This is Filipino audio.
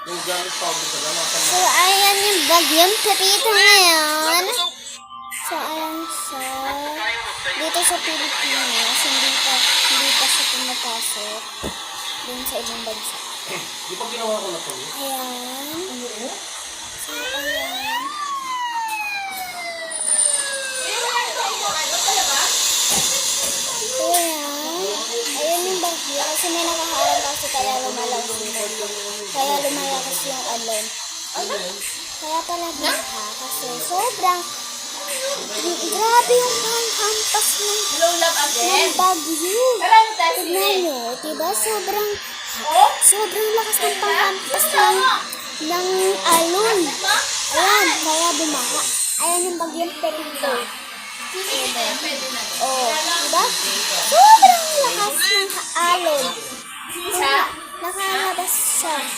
So, ayan yung bagyong Pepito ngayon. So, ayan siya. Dito sa Pilipinas, hindi pa siya pumapasok. Dun sa ibang bansa. Di pa ginawa ko na to. Ayan. So, ayan. Ayan yung bagyo. Kasi may nakaharang kasi kaya lumalakas yung bagyo. Kaya lumalakas yung alon. Kaya pala binaha kasi sobrang grabe yung panghampas ng bagyo. Tignan nyo, diba? Sobrang lakas ng panghampas ng alon. Ayan, kaya bumaha. Ayan yung bagyong Pepito. Oh, diba? Sobrang lakas ng alon. Nakalabas siya.